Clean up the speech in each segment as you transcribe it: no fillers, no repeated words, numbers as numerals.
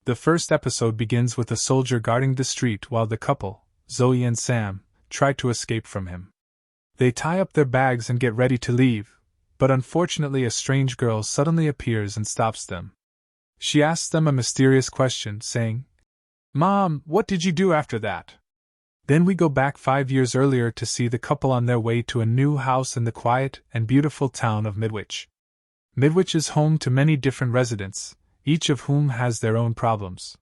The first episode begins with a soldier guarding the street while the couple, Zoe and Sam, try to escape from him. They tie up their bags and get ready to leave, but unfortunately a strange girl suddenly appears and stops them. She asks them a mysterious question, saying, "Mom, what did you do after that?" Then we go back 5 years earlier to see the couple on their way to a new house in the quiet and beautiful town of Midwich. Midwich is home to many different residents, each of whom has their own problems.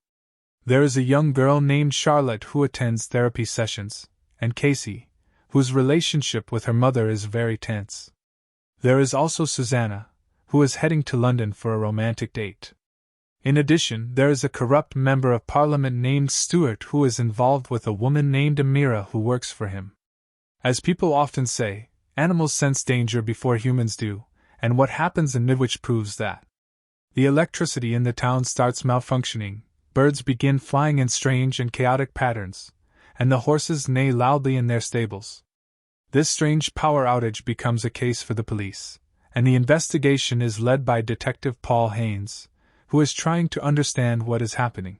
There is a young girl named Charlotte who attends therapy sessions, and Casey, whose relationship with her mother is very tense. There is also Susanna, who is heading to London for a romantic date. In addition, there is a corrupt member of parliament named Stuart who is involved with a woman named Amira who works for him. As people often say, animals sense danger before humans do, and what happens in Midwich proves that. The electricity in the town starts malfunctioning, birds begin flying in strange and chaotic patterns, and the horses neigh loudly in their stables. This strange power outage becomes a case for the police, and the investigation is led by Detective Paul Haynes, who is trying to understand what is happening.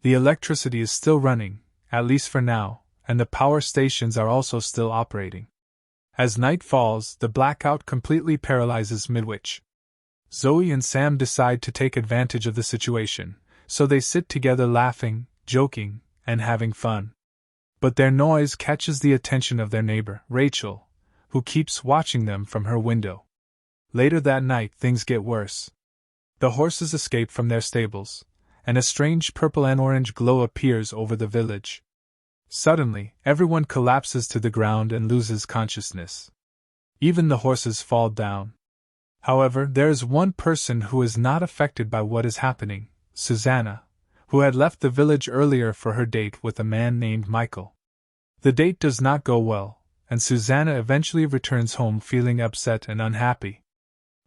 The electricity is still running, at least for now, and the power stations are also still operating. As night falls, the blackout completely paralyzes Midwich. Zoe and Sam decide to take advantage of the situation, so they sit together laughing, joking, and having fun. But their noise catches the attention of their neighbor, Rachel, who keeps watching them from her window. Later that night, things get worse. The horses escape from their stables, and a strange purple and orange glow appears over the village. Suddenly, everyone collapses to the ground and loses consciousness. Even the horses fall down. However, there is one person who is not affected by what is happening, Susanna, who had left the village earlier for her date with a man named Michael. The date does not go well, and Susanna eventually returns home feeling upset and unhappy.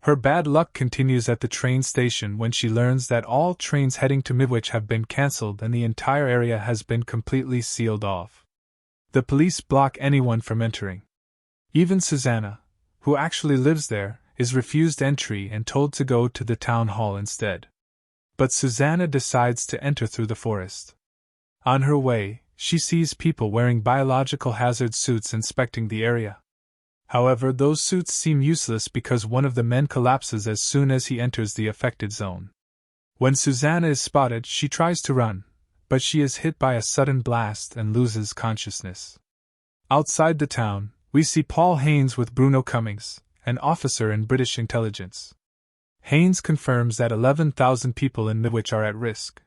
Her bad luck continues at the train station when she learns that all trains heading to Midwich have been cancelled and the entire area has been completely sealed off. The police block anyone from entering. Even Susanna, who actually lives there, is refused entry and told to go to the town hall instead. But Susanna decides to enter through the forest. On her way, she sees people wearing biological hazard suits inspecting the area. However, those suits seem useless because one of the men collapses as soon as he enters the affected zone. When Susanna is spotted, she tries to run, but she is hit by a sudden blast and loses consciousness. Outside the town, we see Paul Haynes with Bruno Cummings, an officer in British intelligence. Haynes confirms that 11,000 people in Midwich are at risk.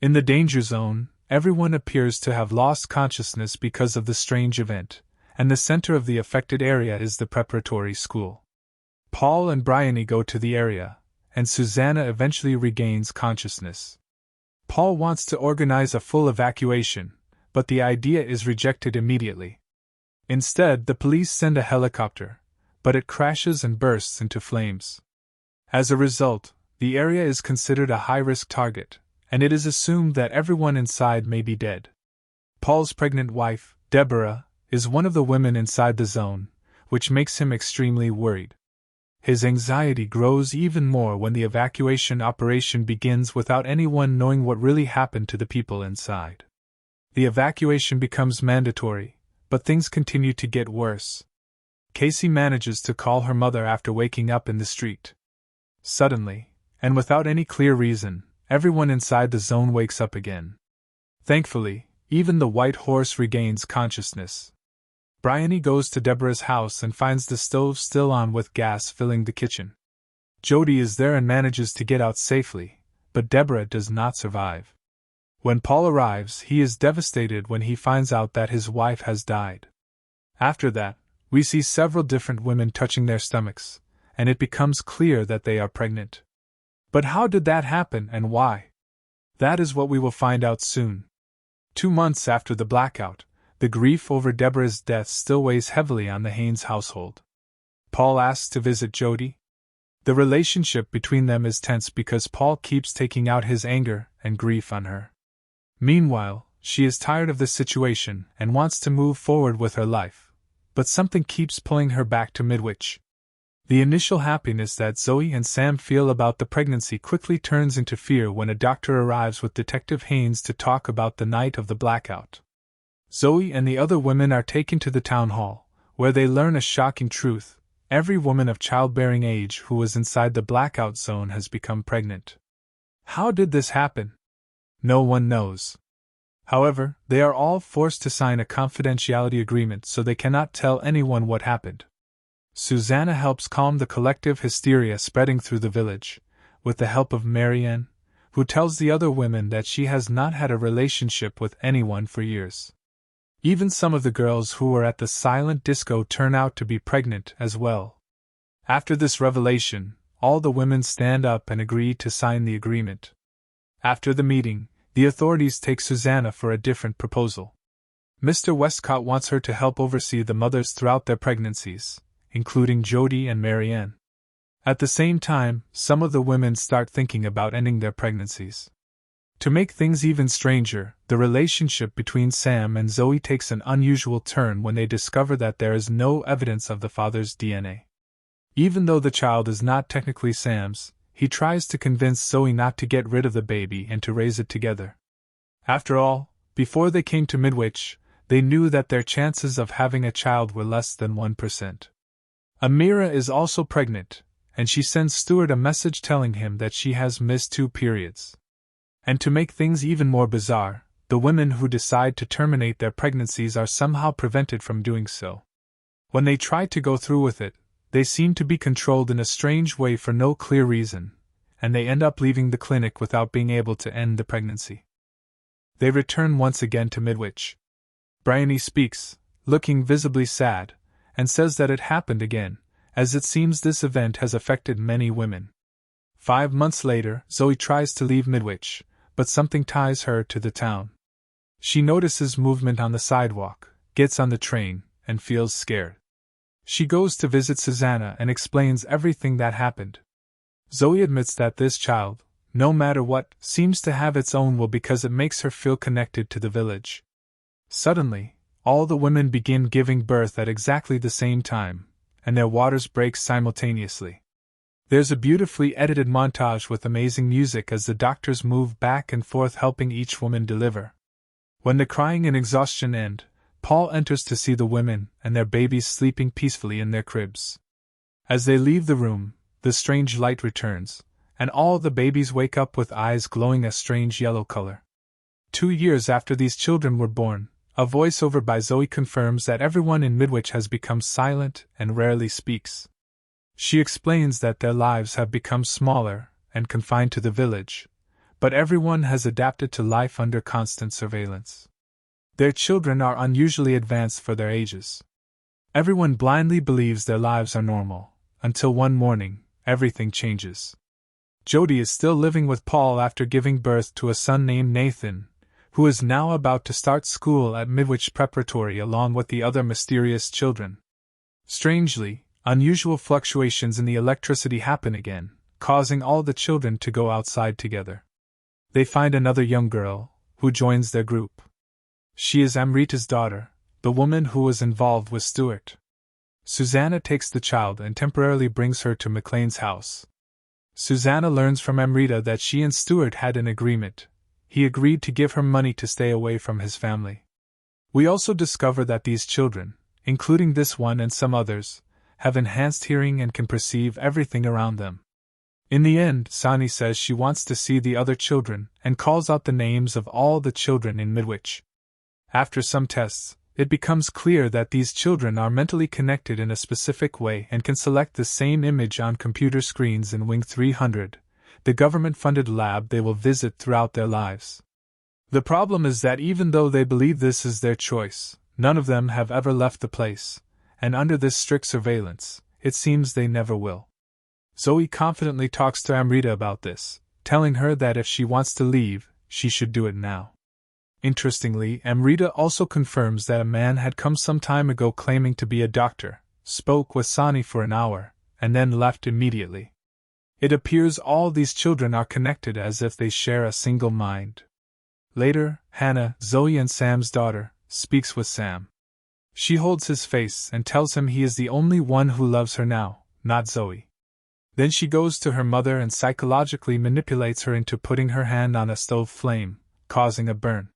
In the danger zone, everyone appears to have lost consciousness because of the strange event, and the center of the affected area is the preparatory school. Paul and Bryony go to the area, and Susanna eventually regains consciousness. Paul wants to organize a full evacuation, but the idea is rejected immediately. Instead, the police send a helicopter, but it crashes and bursts into flames. As a result, the area is considered a high-risk target, and it is assumed that everyone inside may be dead. Paul's pregnant wife, Deborah, is one of the women inside the zone, which makes him extremely worried. His anxiety grows even more when the evacuation operation begins without anyone knowing what really happened to the people inside. The evacuation becomes mandatory, but things continue to get worse. Casey manages to call her mother after waking up in the street. Suddenly, and without any clear reason, everyone inside the zone wakes up again. Thankfully, even the white horse regains consciousness. Bryony goes to Deborah's house and finds the stove still on with gas filling the kitchen. Jody is there and manages to get out safely, but Deborah does not survive. When Paul arrives, he is devastated when he finds out that his wife has died. After that, we see several different women touching their stomachs, and it becomes clear that they are pregnant. But how did that happen and why? That is what we will find out soon. 2 months after the blackout, the grief over Deborah's death still weighs heavily on the Haynes household. Paul asks to visit Jody. The relationship between them is tense because Paul keeps taking out his anger and grief on her. Meanwhile, she is tired of the situation and wants to move forward with her life, but something keeps pulling her back to Midwich. The initial happiness that Zoe and Sam feel about the pregnancy quickly turns into fear when a doctor arrives with Detective Haynes to talk about the night of the blackout. Zoe and the other women are taken to the town hall, where they learn a shocking truth: every woman of childbearing age who was inside the blackout zone has become pregnant. How did this happen? No one knows. However, they are all forced to sign a confidentiality agreement so they cannot tell anyone what happened. Susanna helps calm the collective hysteria spreading through the village, with the help of Marianne, who tells the other women that she has not had a relationship with anyone for years. Even some of the girls who were at the silent disco turn out to be pregnant as well. After this revelation, all the women stand up and agree to sign the agreement. After the meeting, the authorities take Susanna for a different proposal. Mr. Westcott wants her to help oversee the mothers throughout their pregnancies, including Jody and Marianne. At the same time, some of the women start thinking about ending their pregnancies. To make things even stranger, the relationship between Sam and Zoe takes an unusual turn when they discover that there is no evidence of the father's DNA. Even though the child is not technically Sam's, he tries to convince Zoe not to get rid of the baby and to raise it together. After all, before they came to Midwich, they knew that their chances of having a child were less than 1%. Amira is also pregnant, and she sends Stuart a message telling him that she has missed 2 periods. And to make things even more bizarre, the women who decide to terminate their pregnancies are somehow prevented from doing so. When they try to go through with it, they seem to be controlled in a strange way for no clear reason, and they end up leaving the clinic without being able to end the pregnancy. They return once again to Midwich. Bryony speaks, looking visibly sad, and says that it happened again, as it seems this event has affected many women. 5 months later, Zoe tries to leave Midwich, but something ties her to the town. She notices movement on the sidewalk, gets on the train, and feels scared. She goes to visit Susanna and explains everything that happened. Zoe admits that this child, no matter what, seems to have its own will because it makes her feel connected to the village. Suddenly, all the women begin giving birth at exactly the same time, and their waters break simultaneously. There's a beautifully edited montage with amazing music as the doctors move back and forth helping each woman deliver. When the crying and exhaustion end, Paul enters to see the women and their babies sleeping peacefully in their cribs. As they leave the room, the strange light returns, and all the babies wake up with eyes glowing a strange yellow color. 2 years after these children were born, a voiceover by Zoe confirms that everyone in Midwich has become silent and rarely speaks. She explains that their lives have become smaller and confined to the village, but everyone has adapted to life under constant surveillance. Their children are unusually advanced for their ages. Everyone blindly believes their lives are normal, until one morning, everything changes. Jody is still living with Paul after giving birth to a son named Nathan, who is now about to start school at Midwich Preparatory along with the other mysterious children. Strangely, unusual fluctuations in the electricity happen again, causing all the children to go outside together. They find another young girl, who joins their group. She is Amrita's daughter, the woman who was involved with Stuart. Susanna takes the child and temporarily brings her to McLean's house. Susanna learns from Amrita that she and Stuart had an agreement. He agreed to give her money to stay away from his family. We also discover that these children, including this one and some others, have enhanced hearing and can perceive everything around them. In the end, Sani says she wants to see the other children and calls out the names of all the children in Midwich. After some tests, it becomes clear that these children are mentally connected in a specific way and can select the same image on computer screens in Wing 300, the government-funded lab they will visit throughout their lives. The problem is that even though they believe this is their choice, none of them have ever left the place, and under this strict surveillance, it seems they never will. Zoe confidently talks to Amrita about this, telling her that if she wants to leave, she should do it now. Interestingly, Amrita also confirms that a man had come some time ago claiming to be a doctor, spoke with Sani for an hour, and then left immediately. It appears all these children are connected as if they share a single mind. Later, Hannah, Zoe and Sam's daughter, speaks with Sam. She holds his face and tells him he is the only one who loves her now, not Zoe. Then she goes to her mother and psychologically manipulates her into putting her hand on a stove flame, causing a burn.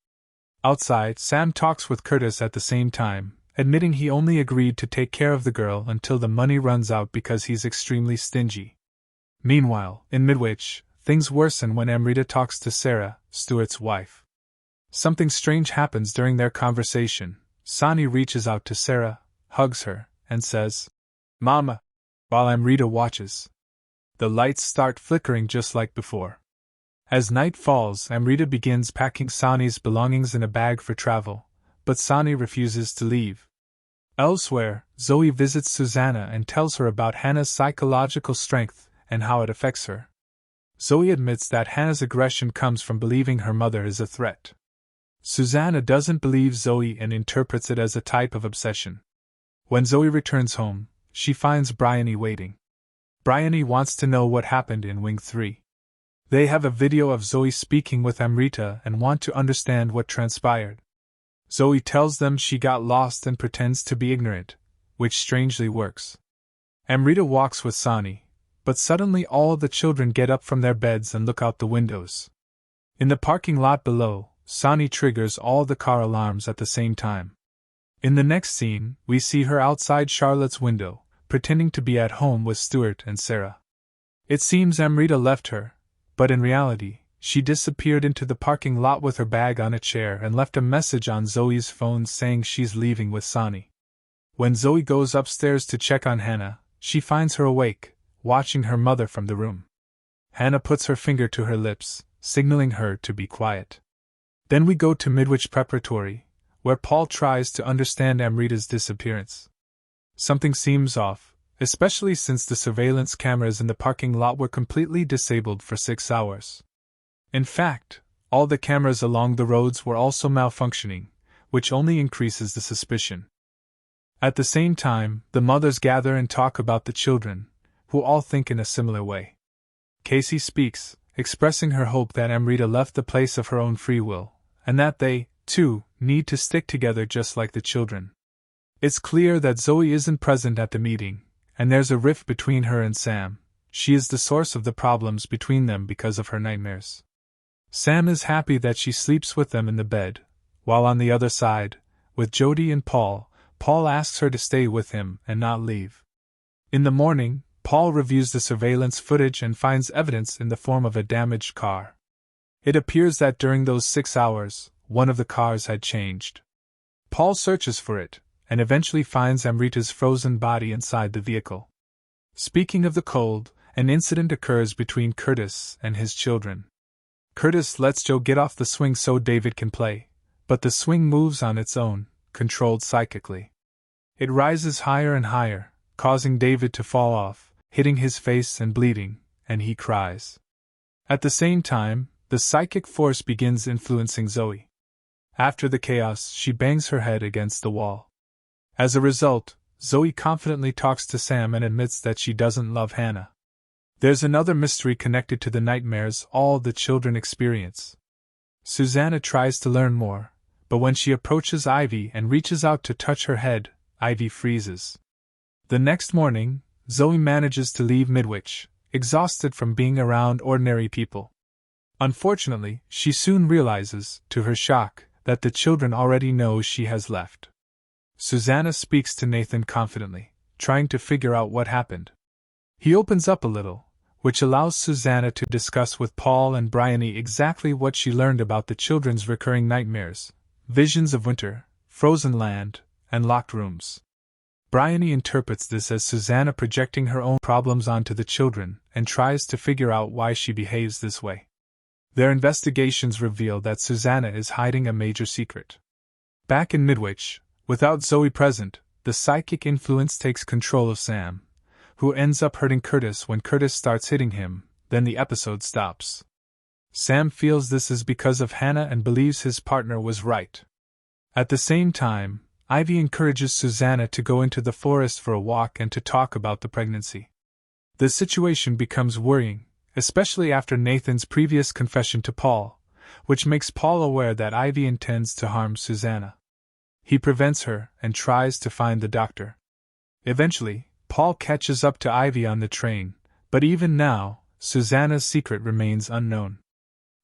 Outside, Sam talks with Curtis at the same time, admitting he only agreed to take care of the girl until the money runs out because he's extremely stingy. Meanwhile, in Midwich, things worsen when Amrita talks to Sarah, Stuart's wife. Something strange happens during their conversation. Sonny reaches out to Sarah, hugs her, and says, "Mama," while Amrita watches. The lights start flickering just like before. As night falls, Amrita begins packing Sonny's belongings in a bag for travel, but Sonny refuses to leave. Elsewhere, Zoe visits Susanna and tells her about Hannah's psychological strength and how it affects her. Zoe admits that Hannah's aggression comes from believing her mother is a threat. Susanna doesn't believe Zoe and interprets it as a type of obsession. When Zoe returns home, she finds Bryony waiting. Bryony wants to know what happened in Wing 3. They have a video of Zoe speaking with Amrita and want to understand what transpired. Zoe tells them she got lost and pretends to be ignorant, which strangely works. Amrita walks with Sonny, but suddenly all the children get up from their beds and look out the windows. In the parking lot below, Sonny triggers all the car alarms at the same time. In the next scene, we see her outside Charlotte's window, pretending to be at home with Stuart and Sarah. It seems Amrita left her, but in reality, she disappeared into the parking lot with her bag on a chair and left a message on Zoe's phone saying she's leaving with Sonny. When Zoe goes upstairs to check on Hannah, she finds her awake, watching her mother from the room. Hannah puts her finger to her lips, signaling her to be quiet. Then we go to Midwich Preparatory, where Paul tries to understand Amrita's disappearance. Something seems off, especially since the surveillance cameras in the parking lot were completely disabled for 6 hours. In fact, all the cameras along the roads were also malfunctioning, which only increases the suspicion. At the same time, the mothers gather and talk about the children, who all think in a similar way. Casey speaks, expressing her hope that Amrita left the place of her own free will, and that they, too, need to stick together just like the children. It's clear that Zoe isn't present at the meeting, and there's a rift between her and Sam. She is the source of the problems between them because of her nightmares. Sam is happy that she sleeps with them in the bed, while on the other side, with Jody and Paul asks her to stay with him and not leave. In the morning, Paul reviews the surveillance footage and finds evidence in the form of a damaged car. It appears that during those 6 hours, one of the cars had changed. Paul searches for it, and eventually finds Amrita's frozen body inside the vehicle. Speaking of the cold, an incident occurs between Curtis and his children. Curtis lets Joe get off the swing so David can play, but the swing moves on its own, controlled psychically. It rises higher and higher, causing David to fall off, hitting his face and bleeding, and he cries. At the same time, the psychic force begins influencing Zoe. After the chaos, she bangs her head against the wall. As a result, Zoe confidently talks to Sam and admits that she doesn't love Hannah. There's another mystery connected to the nightmares all the children experience. Susanna tries to learn more, but when she approaches Ivy and reaches out to touch her head, Ivy freezes. The next morning, Zoe manages to leave Midwich, exhausted from being around ordinary people. Unfortunately, she soon realizes, to her shock, that the children already know she has left. Susanna speaks to Nathan confidently, trying to figure out what happened. He opens up a little, which allows Susanna to discuss with Paul and Bryony exactly what she learned about the children's recurring nightmares, visions of winter, frozen land, and locked rooms. Bryony interprets this as Susanna projecting her own problems onto the children and tries to figure out why she behaves this way. Their investigations reveal that Susanna is hiding a major secret. Back in Midwich, without Zoe present, the psychic influence takes control of Sam, who ends up hurting Curtis when Curtis starts hitting him. Then the episode stops. Sam feels this is because of Hannah and believes his partner was right. At the same time, Ivy encourages Susanna to go into the forest for a walk and to talk about the pregnancy. The situation becomes worrying, especially after Nathan's previous confession to Paul, which makes Paul aware that Ivy intends to harm Susanna. He prevents her and tries to find the doctor. Eventually, Paul catches up to Ivy on the train, but even now, Susanna's secret remains unknown.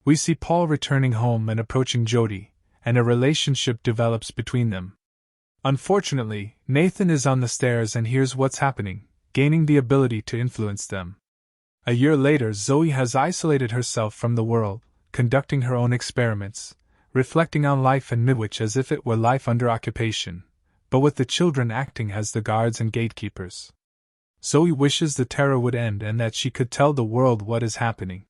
We see Paul returning home and approaching Jody, and a relationship develops between them. Unfortunately, Nathan is on the stairs and hears what's happening, gaining the ability to influence them. A year later, Zoe has isolated herself from the world, conducting her own experiments, reflecting on life in Midwich as if it were life under occupation, but with the children acting as the guards and gatekeepers. Zoe wishes the terror would end and that she could tell the world what is happening.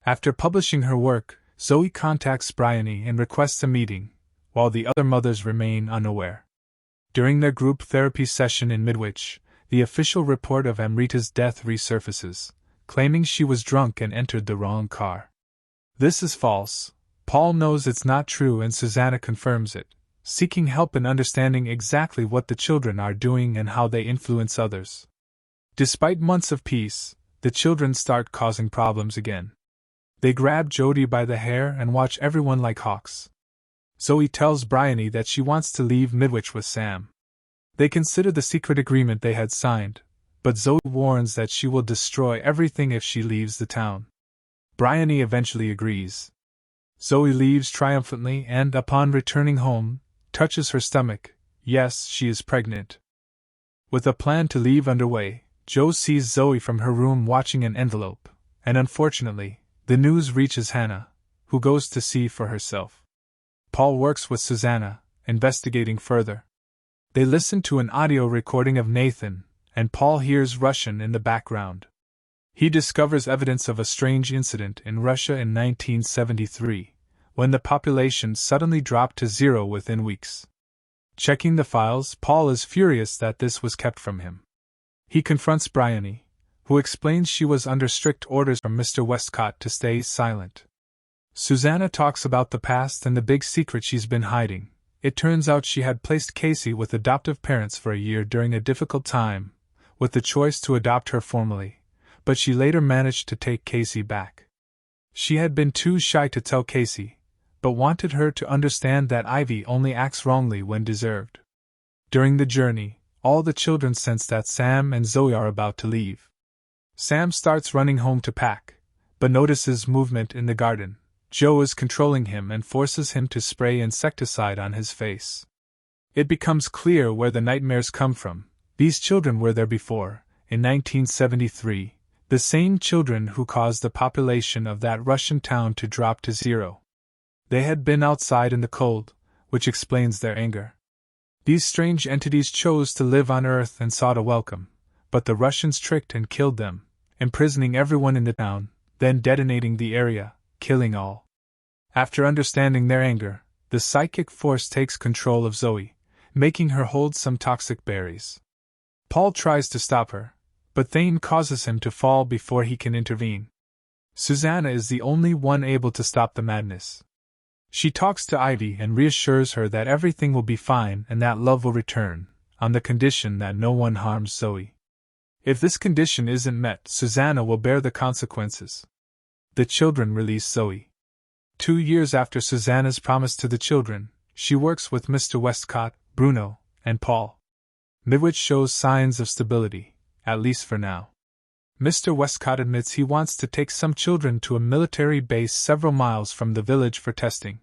After publishing her work, Zoe contacts Bryony and requests a meeting, while the other mothers remain unaware. During their group therapy session in Midwich, the official report of Amrita's death resurfaces, claiming she was drunk and entered the wrong car. This is false. Paul knows it's not true and Susanna confirms it, seeking help in understanding exactly what the children are doing and how they influence others. Despite months of peace, the children start causing problems again. They grab Jody by the hair and watch everyone like hawks. Zoe tells Bryony that she wants to leave Midwich with Sam. They consider the secret agreement they had signed, but Zoe warns that she will destroy everything if she leaves the town. Bryony eventually agrees. Zoe leaves triumphantly and, upon returning home, touches her stomach. Yes, she is pregnant. With a plan to leave underway, Jo sees Zoe from her room watching an envelope, and unfortunately, the news reaches Hannah, who goes to see for herself. Paul works with Susanna, investigating further. They listen to an audio recording of Nathan, and Paul hears Russian in the background. He discovers evidence of a strange incident in Russia in 1973, when the population suddenly dropped to zero within weeks. Checking the files, Paul is furious that this was kept from him. He confronts Bryony, who explains she was under strict orders from Mr. Westcott to stay silent. Susanna talks about the past and the big secret she's been hiding. It turns out she had placed Casey with adoptive parents for a year during a difficult time, with the choice to adopt her formally, but she later managed to take Casey back. She had been too shy to tell Casey, but wanted her to understand that Ivy only acts wrongly when deserved. During the journey, all the children sense that Sam and Zoe are about to leave. Sam starts running home to pack, but notices movement in the garden. Jo is controlling him and forces him to spray insecticide on his face. It becomes clear where the nightmares come from. These children were there before, in 1973, the same children who caused the population of that Russian town to drop to zero. They had been outside in the cold, which explains their anger. These strange entities chose to live on Earth and sought a welcome, but the Russians tricked and killed them, imprisoning everyone in the town, then detonating the area, killing all. After understanding their anger, the psychic force takes control of Zoe, making her hold some toxic berries. Paul tries to stop her, but Thane causes him to fall before he can intervene. Susanna is the only one able to stop the madness. She talks to Ivy and reassures her that everything will be fine and that love will return, on the condition that no one harms Zoe. If this condition isn't met, Susanna will bear the consequences. The children release Zoe. 2 years after Susanna's promise to the children, she works with Mr. Westcott, Bruno, and Paul. Midwich shows signs of stability, at least for now. Mr. Westcott admits he wants to take some children to a military base several miles from the village for testing.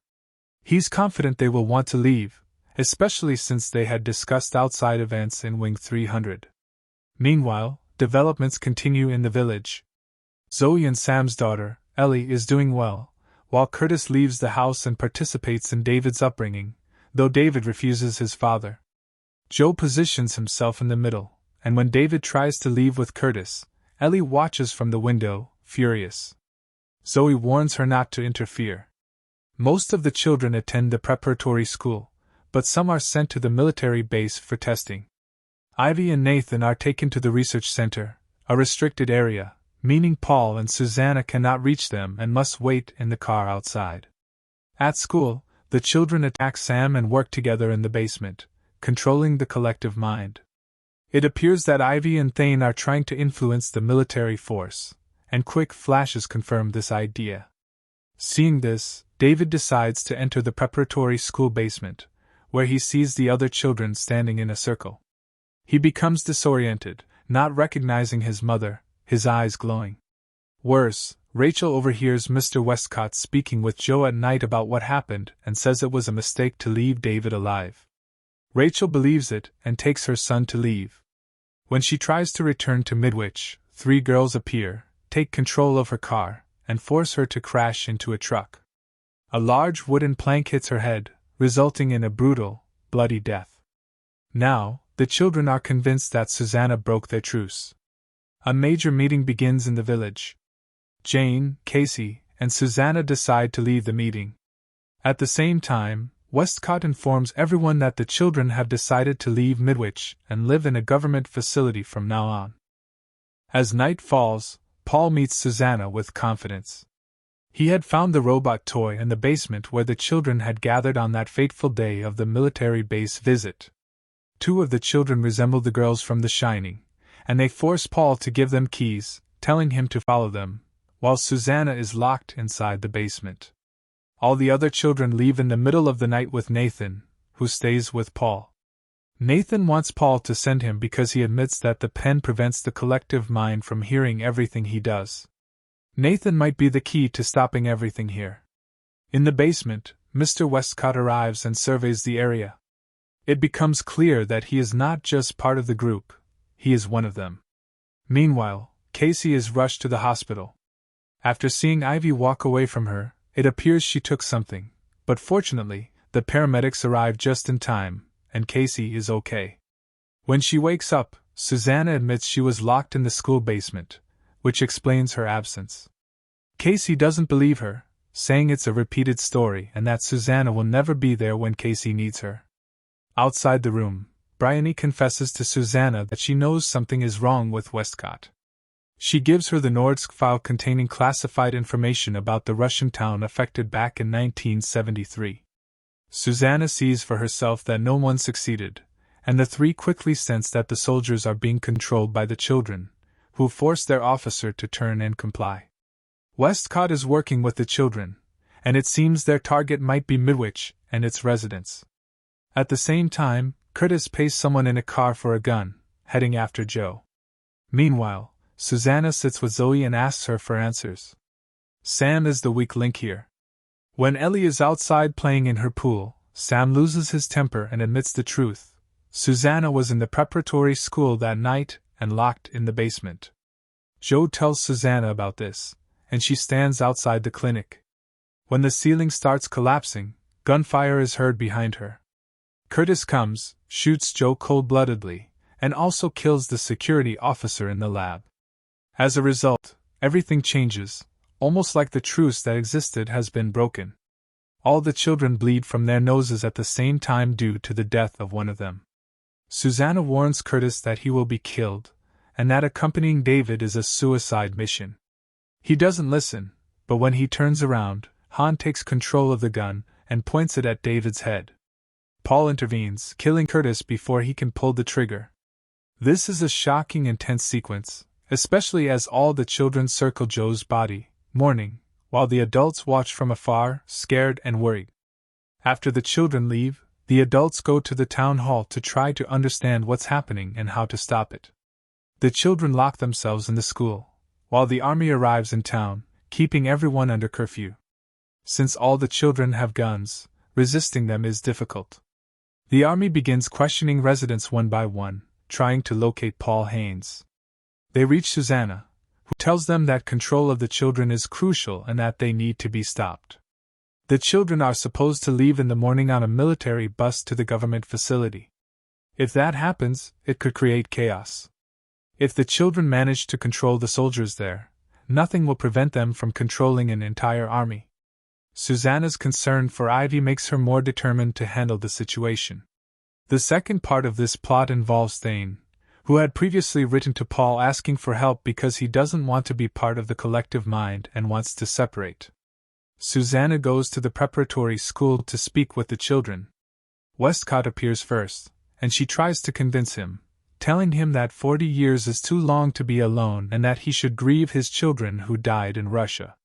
He's confident they will want to leave, especially since they had discussed outside events in Wing 300. Meanwhile, developments continue in the village. Zoe and Sam's daughter, Ellie, is doing well, while Curtis leaves the house and participates in David's upbringing, though David refuses his father. Jo positions himself in the middle, and when David tries to leave with Curtis, Ellie watches from the window, furious. Zoe warns her not to interfere. Most of the children attend the preparatory school, but some are sent to the military base for testing. Ivy and Nathan are taken to the research center, a restricted area, meaning Paul and Susanna cannot reach them and must wait in the car outside. At school, the children attack Sam and work together in the basement, controlling the collective mind. It appears that Ivy and Thane are trying to influence the military force, and quick flashes confirm this idea. Seeing this, David decides to enter the preparatory school basement, where he sees the other children standing in a circle. He becomes disoriented, not recognizing his mother, his eyes glowing. Worse, Rachel overhears Mr. Westcott speaking with Joe at night about what happened and says it was a mistake to leave David alive. Rachel believes it and takes her son to leave. When she tries to return to Midwich, 3 girls appear, take control of her car, and force her to crash into a truck. A large wooden plank hits her head, resulting in a brutal, bloody death. Now, the children are convinced that Susanna broke their truce. A major meeting begins in the village. Jane, Casey, and Susanna decide to leave the meeting. At the same time, Westcott informs everyone that the children have decided to leave Midwich and live in a government facility from now on. As night falls, Paul meets Susanna with confidence. He had found the robot toy in the basement where the children had gathered on that fateful day of the military base visit. 2 of the children resemble the girls from The Shining, and they force Paul to give them keys, telling him to follow them, while Susanna is locked inside the basement. All the other children leave in the middle of the night with Nathan, who stays with Paul. Nathan wants Paul to send him because he admits that the pen prevents the collective mind from hearing everything he does. Nathan might be the key to stopping everything here. In the basement, Mr. Westcott arrives and surveys the area. It becomes clear that he is not just part of the group, he is one of them. Meanwhile, Casey is rushed to the hospital. After seeing Ivy walk away from her, it appears she took something, but fortunately, the paramedics arrive just in time, and Casey is okay. When she wakes up, Susanna admits she was locked in the school basement, which explains her absence. Casey doesn't believe her, saying it's a repeated story and that Susanna will never be there when Casey needs her. Outside the room, Bryony confesses to Susanna that she knows something is wrong with Westcott. She gives her the Nordsk file containing classified information about the Russian town affected back in 1973. Susanna sees for herself that no one succeeded, and the 3 quickly sense that the soldiers are being controlled by the children, who force their officer to turn and comply. Westcott is working with the children, and it seems their target might be Midwich and its residents. At the same time, Curtis pays someone in a car for a gun, heading after Joe. Meanwhile, Susanna sits with Zoe and asks her for answers. Sam is the weak link here. When Ellie is outside playing in her pool, Sam loses his temper and admits the truth. Susanna was in the preparatory school that night and locked in the basement. Joe tells Susanna about this, and she stands outside the clinic. When the ceiling starts collapsing, gunfire is heard behind her. Curtis comes, shoots Joe cold-bloodedly, and also kills the security officer in the lab. As a result, everything changes, almost like the truce that existed has been broken. All the children bleed from their noses at the same time due to the death of one of them. Susanna warns Curtis that he will be killed, and that accompanying David is a suicide mission. He doesn't listen, but when he turns around, Han takes control of the gun and points it at David's head. Paul intervenes, killing Curtis before he can pull the trigger. This is a shocking and tense sequence, especially as all the children circle Joe's body, mourning, while the adults watch from afar, scared and worried. After the children leave, the adults go to the town hall to try to understand what's happening and how to stop it. The children lock themselves in the school, while the army arrives in town, keeping everyone under curfew. Since all the children have guns, resisting them is difficult. The army begins questioning residents one by one, trying to locate Paul Haynes. They reach Susanna, who tells them that control of the children is crucial and that they need to be stopped. The children are supposed to leave in the morning on a military bus to the government facility. If that happens, it could create chaos. If the children manage to control the soldiers there, nothing will prevent them from controlling an entire army. Susanna's concern for Ivy makes her more determined to handle the situation. The second part of this plot involves Thane, who had previously written to Paul asking for help because he doesn't want to be part of the collective mind and wants to separate. Susanna goes to the preparatory school to speak with the children. Westcott appears first, and she tries to convince him, telling him that 40 years is too long to be alone and that he should grieve his children who died in Russia.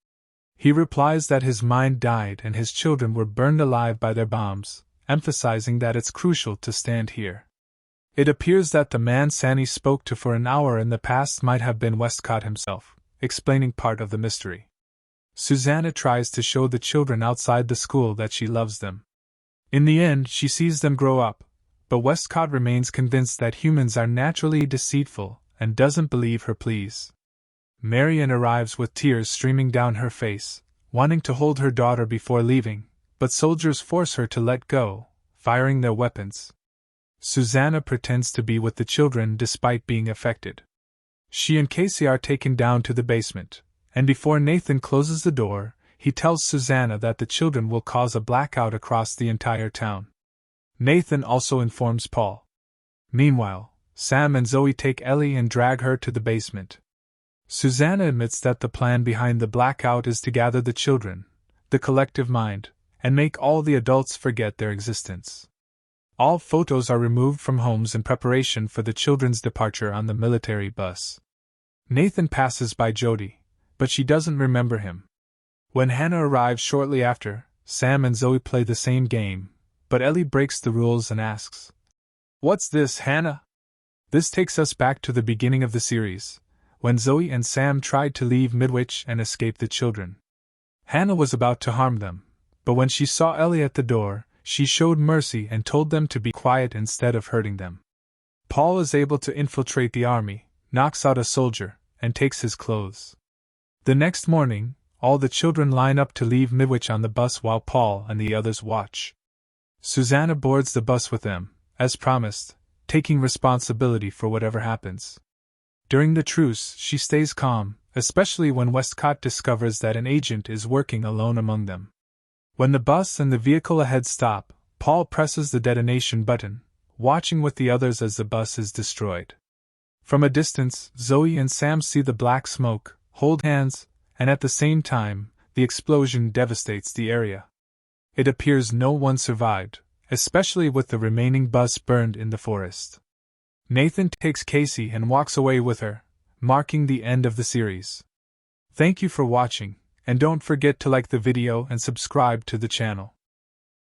He replies that his mind died and his children were burned alive by their bombs, emphasizing that it's crucial to stand here. It appears that the man Sandy spoke to for an hour in the past might have been Westcott himself, explaining part of the mystery. Susanna tries to show the children outside the school that she loves them. In the end, she sees them grow up, but Westcott remains convinced that humans are naturally deceitful and doesn't believe her pleas. Marian arrives with tears streaming down her face, wanting to hold her daughter before leaving, but soldiers force her to let go, firing their weapons. Susanna pretends to be with the children despite being affected. She and Casey are taken down to the basement, and before Nathan closes the door, he tells Susanna that the children will cause a blackout across the entire town. Nathan also informs Paul. Meanwhile, Sam and Zoe take Ellie and drag her to the basement. Susanna admits that the plan behind the blackout is to gather the children, the collective mind, and make all the adults forget their existence. All photos are removed from homes in preparation for the children's departure on the military bus. Nathan passes by Jody, but she doesn't remember him. When Hannah arrives shortly after, Sam and Zoe play the same game, but Ellie breaks the rules and asks, "What's this, Hannah?" This takes us back to the beginning of the series, when Zoe and Sam tried to leave Midwich and escape the children. Hannah was about to harm them, but when she saw Ellie at the door, she showed mercy and told them to be quiet instead of hurting them. Paul is able to infiltrate the army, knocks out a soldier, and takes his clothes. The next morning, all the children line up to leave Midwich on the bus while Paul and the others watch. Susanna boards the bus with them, as promised, taking responsibility for whatever happens. During the truce, she stays calm, especially when Westcott discovers that an agent is working alone among them. When the bus and the vehicle ahead stop, Paul presses the detonation button, watching with the others as the bus is destroyed. From a distance, Zoe and Sam see the black smoke, hold hands, and at the same time, the explosion devastates the area. It appears no one survived, especially with the remaining bus burned in the forest. Nathan takes Casey and walks away with her, marking the end of the series. Thank you for watching, and don't forget to like the video and subscribe to the channel.